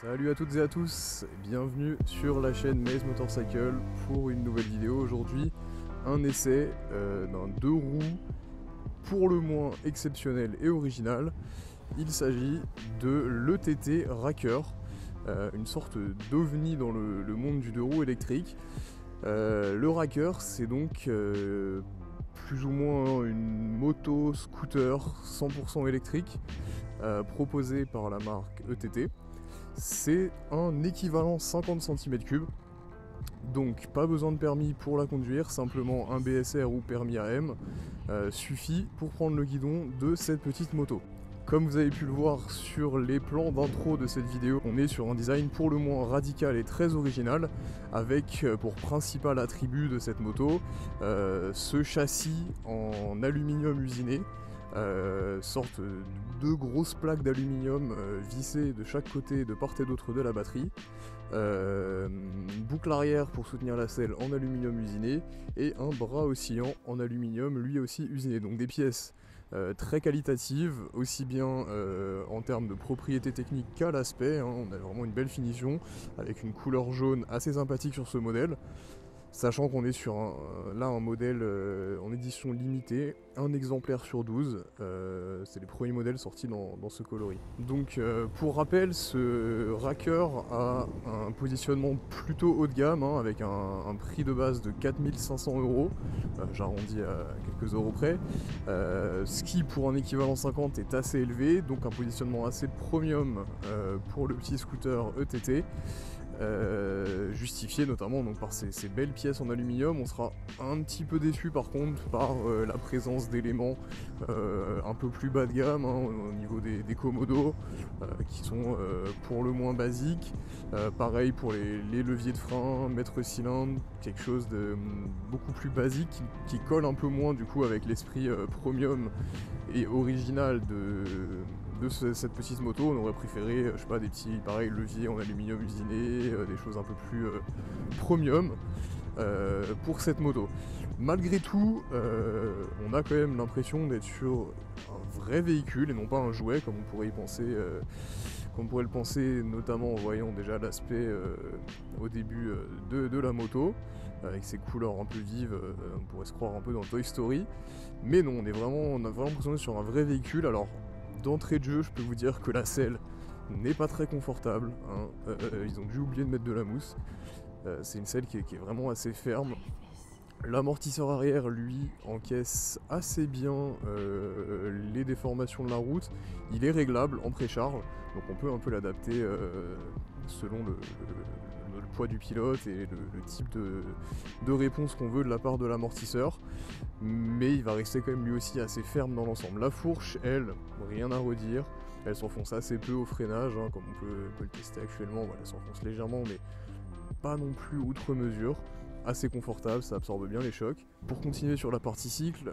Salut à toutes et à tous, bienvenue sur la chaîne Maze Motorcycle pour une nouvelle vidéo. Aujourd'hui, un essai d'un deux roues pour le moins exceptionnel et original. Il s'agit de l'ETT Racker, une sorte d'ovni dans le monde du deux roues électrique. Le Racker, c'est donc plus ou moins une moto scooter 100% électrique proposée par la marque ETT. C'est un équivalent 50 cm3, donc pas besoin de permis pour la conduire, simplement un BSR ou permis AM suffit pour prendre le guidon de cette petite moto. Comme vous avez pu le voir sur les plans d'intro de cette vidéo, on est sur un design pour le moins radical et très original, avec pour principal attribut de cette moto ce châssis en aluminium usiné, sorte de grosses plaques d'aluminium vissées de chaque côté, de part et d'autre de la batterie, boucle arrière pour soutenir la selle en aluminium usiné et un bras oscillant en aluminium lui aussi usiné. Donc des pièces très qualitatives, aussi bien en termes de propriétés techniques qu'à l'aspect, hein. On a vraiment une belle finition avec une couleur jaune assez sympathique sur ce modèle. Sachant qu'on est sur un modèle en édition limitée, un exemplaire sur 12, c'est les premiers modèles sortis dans ce coloris. Donc pour rappel, ce Racker a un positionnement plutôt haut de gamme, hein, avec un prix de base de 4500 €, j'arrondis à quelques euros près, ce qui pour un équivalent 50 est assez élevé, donc un positionnement assez premium pour le petit scooter ETT. Justifié notamment donc par ces belles pièces en aluminium. On sera un petit peu déçu par contre par la présence d'éléments un peu plus bas de gamme, hein, au niveau des commodos qui sont pour le moins basiques. Pareil pour les leviers de frein, maître cylindre, quelque chose de beaucoup plus basique qui colle un peu moins du coup avec l'esprit premium et original de cette petite moto. On aurait préféré, je sais pas, des petits pareil leviers en aluminium usiné, des choses un peu plus premium pour cette moto. Malgré tout, on a quand même l'impression d'être sur un vrai véhicule et non pas un jouet comme on pourrait y penser. Comme on pourrait le penser, notamment en voyant déjà l'aspect au début de la moto, avec ses couleurs un peu vives, on pourrait se croire un peu dans Toy Story. Mais non, on a vraiment l'impression d'être sur un vrai véhicule. Alors, d'entrée de jeu, je peux vous dire que la selle n'est pas très confortable, hein. Ils ont dû oublier de mettre de la mousse. C'est une selle qui est vraiment assez ferme. L'amortisseur arrière, lui, encaisse assez bien les déformations de la route. Il est réglable en précharge, donc on peut un peu l'adapter selon le poids du pilote et le type de réponse qu'on veut de la part de l'amortisseur. Mais il va rester quand même lui aussi assez ferme dans l'ensemble. La fourche, elle, rien à redire. Elle s'enfonce assez peu au freinage, hein, comme on peut le tester actuellement. Voilà, elle s'enfonce légèrement, mais pas non plus outre mesure. Assez confortable, ça absorbe bien les chocs. Pour continuer sur la partie cycle,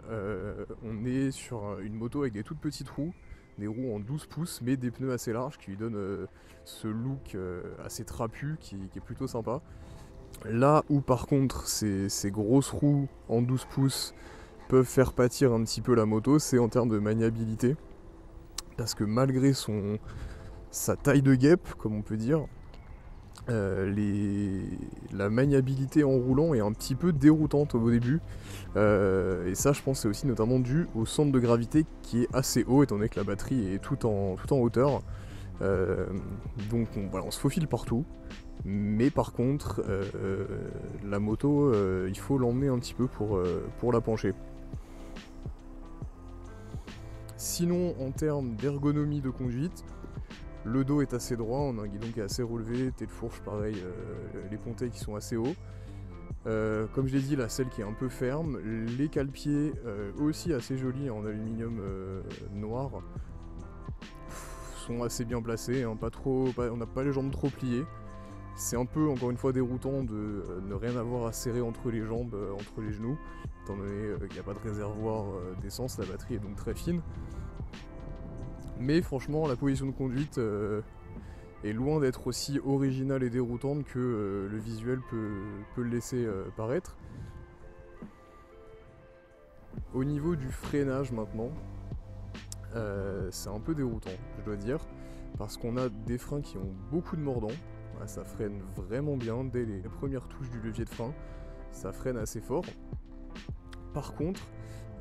on est sur une moto avec des toutes petites roues, des roues en 12 pouces, mais des pneus assez larges qui lui donnent ce look assez trapu qui est plutôt sympa. Là où par contre ces grosses roues en 12 pouces peuvent faire pâtir un petit peu la moto, c'est en termes de maniabilité. Parce que malgré sa taille de guêpe, comme on peut dire, la maniabilité en roulant est un petit peu déroutante au début, et ça je pense c'est aussi notamment dû au centre de gravité qui est assez haut étant donné que la batterie est tout en hauteur, donc on se faufile partout, mais par contre la moto il faut l'emmener un petit peu pour la pencher. Sinon en termes d'ergonomie de conduite, le dos est assez droit, on a un guidon qui est assez relevé, tête de fourche pareil, les pontets qui sont assez hauts. Comme je l'ai dit, la selle qui est un peu ferme, les cale-pieds aussi assez jolis en aluminium noir, sont assez bien placés, hein, on n'a pas les jambes trop pliées. C'est un peu encore une fois déroutant de ne rien avoir à serrer entre les jambes, entre les genoux, étant donné qu'il n'y a pas de réservoir d'essence, la batterie est donc très fine. Mais franchement, la position de conduite est loin d'être aussi originale et déroutante que le visuel peut le laisser paraître. Au niveau du freinage maintenant, c'est un peu déroutant, je dois dire. parce qu'on a des freins qui ont beaucoup de mordants. Ça freine vraiment bien dès les premières touches du levier de frein, ça freine assez fort. Par contre,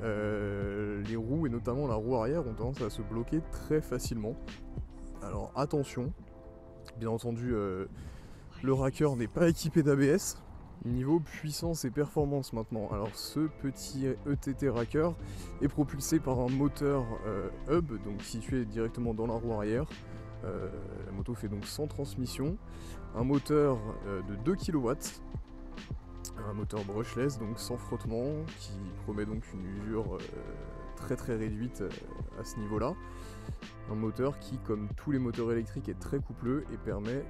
les roues et notamment la roue arrière ont tendance à se bloquer très facilement. Alors attention, bien entendu le Racker n'est pas équipé d'ABS. Niveau puissance et performance maintenant, alors ce petit ETT Racker est propulsé par un moteur hub, donc situé directement dans la roue arrière. La moto fait donc sans transmission, un moteur de 2 kW, un moteur brushless, donc sans frottement, qui promet donc une usure très très réduite à ce niveau-là. Un moteur qui, comme tous les moteurs électriques, est très coupleux et permet,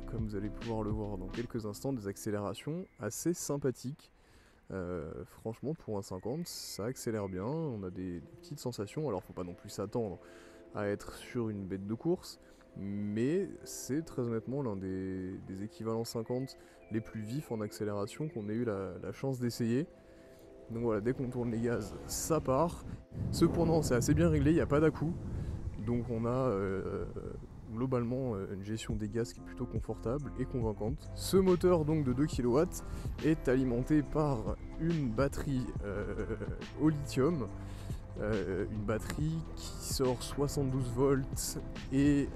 comme vous allez pouvoir le voir dans quelques instants, des accélérations assez sympathiques. Franchement, pour un 50, ça accélère bien, on a des petites sensations, alors faut pas non plus s'attendre à être sur une bête de course, mais c'est très honnêtement l'un des équivalents 50 les plus vifs en accélération qu'on ait eu la chance d'essayer. Donc voilà, dès qu'on tourne les gaz, ça part. Cependant, c'est assez bien réglé, il n'y a pas d'à-coups, donc on a globalement une gestion des gaz qui est plutôt confortable et convaincante. Ce moteur donc de 2 kW est alimenté par une batterie au lithium, une batterie qui sort 72 volts et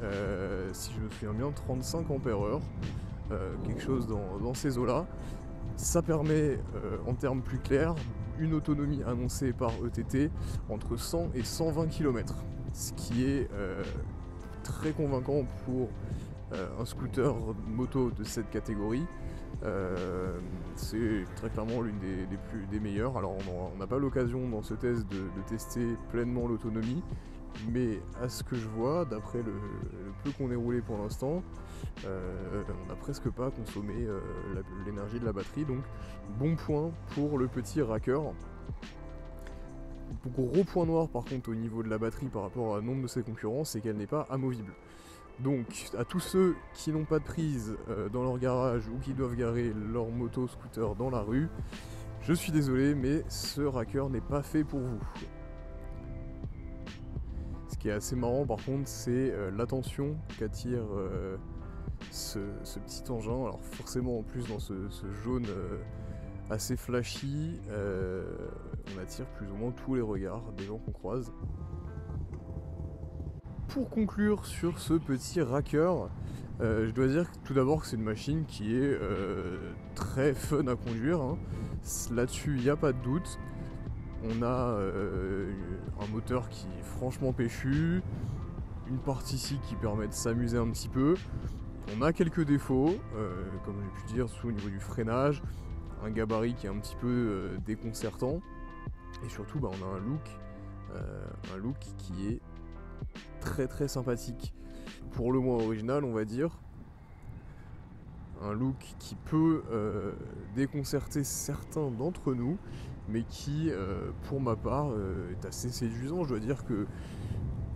si je me souviens bien 35 ampères-heure, quelque chose dans ces eaux-là. Ça permet, en termes plus clairs, une autonomie annoncée par ETT entre 100 et 120 km, ce qui est très convaincant pour un scooter moto de cette catégorie. C'est très clairement l'une des meilleures. Alors on n'a pas l'occasion dans ce test de tester pleinement l'autonomie, mais à ce que je vois, d'après le peu qu'on ait roulé pour l'instant, on n'a presque pas consommé l'énergie de la batterie, donc bon point pour le petit Racker. Gros point noir par contre au niveau de la batterie par rapport à un nombre de ses concurrents, c'est qu'elle n'est pas amovible. Donc à tous ceux qui n'ont pas de prise dans leur garage ou qui doivent garer leur moto scooter dans la rue, je suis désolé mais ce Racker n'est pas fait pour vous. Ce qui est assez marrant par contre, c'est l'attention qu'attire ce petit engin. Alors forcément en plus dans ce jaune assez flashy, on attire plus ou moins tous les regards des gens qu'on croise. Pour conclure sur ce petit Racker, je dois dire tout d'abord que c'est une machine qui est très fun à conduire, hein. Là-dessus il n'y a pas de doute. On a un moteur qui est franchement péchu, une partie ici qui permet de s'amuser un petit peu. On a quelques défauts, comme j'ai pu dire, au niveau du freinage, un gabarit qui est un petit peu déconcertant, et surtout on a un look qui est très très sympathique, pour le moins original on va dire. Un look qui peut déconcerter certains d'entre nous, mais qui pour ma part est assez séduisant. Je dois dire que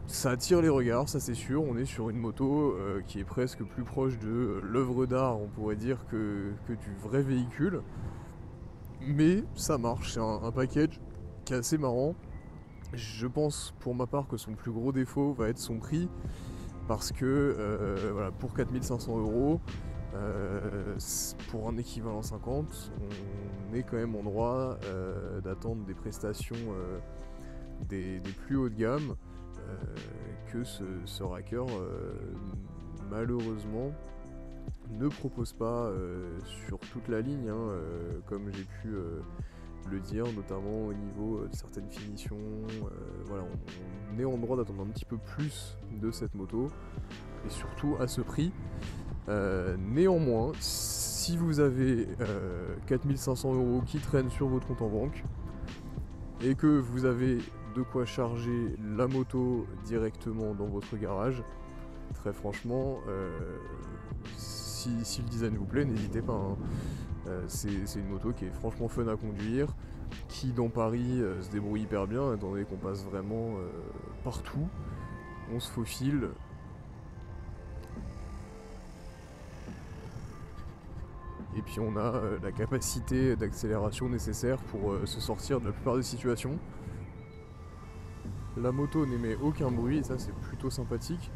ça attire les regards, ça c'est sûr. On est sur une moto qui est presque plus proche de l'œuvre d'art, on pourrait dire, que du vrai véhicule. Mais ça marche, c'est un package qui est assez marrant. Je pense pour ma part que son plus gros défaut va être son prix, parce que voilà, pour 4500 €, pour un équivalent 50, on est quand même en droit d'attendre des prestations des plus hauts de gamme que ce Racker malheureusement ne propose pas sur toute la ligne, hein, comme j'ai pu le dire, notamment au niveau de certaines finitions. Voilà, on est en droit d'attendre un petit peu plus de cette moto, et surtout à ce prix. Néanmoins, si vous avez 4500 € qui traînent sur votre compte en banque et que vous avez de quoi charger la moto directement dans votre garage, très franchement, si le design vous plaît, n'hésitez pas, hein. C'est une moto qui est franchement fun à conduire, qui dans Paris se débrouille hyper bien, étant donné qu'on passe vraiment partout, on se faufile. Et puis on a la capacité d'accélération nécessaire pour se sortir de la plupart des situations. La moto n'émet aucun bruit, et ça c'est plutôt sympathique.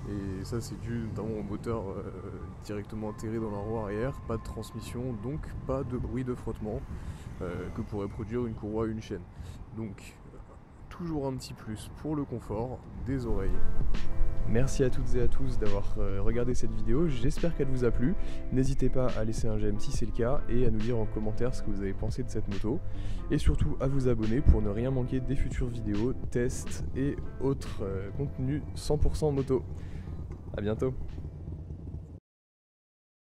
Et ça c'est dû notamment au moteur directement intégré dans la roue arrière, pas de transmission, donc pas de bruit de frottement que pourrait produire une courroie ou une chaîne. Donc toujours un petit plus pour le confort des oreilles. Merci à toutes et à tous d'avoir regardé cette vidéo, j'espère qu'elle vous a plu. N'hésitez pas à laisser un j'aime si c'est le cas et à nous dire en commentaire ce que vous avez pensé de cette moto. Et surtout à vous abonner pour ne rien manquer des futures vidéos, tests et autres contenus 100% moto. A bientôt.